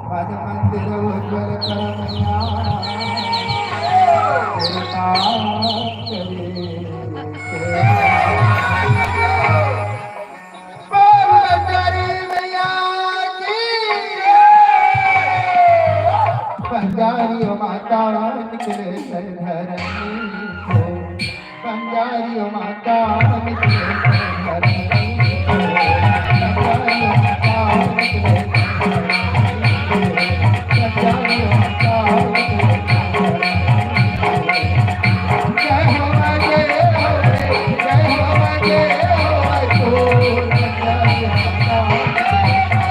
भज मंदिर उज्ज्वल करमैया कृपा करे बंजारियो माता निकले धरनी से बंजारियो माता निकले धरनी से बंजारियो माता निकले बंजारियो माता जय हो जय हो जय हो जय हो बंजारियो माता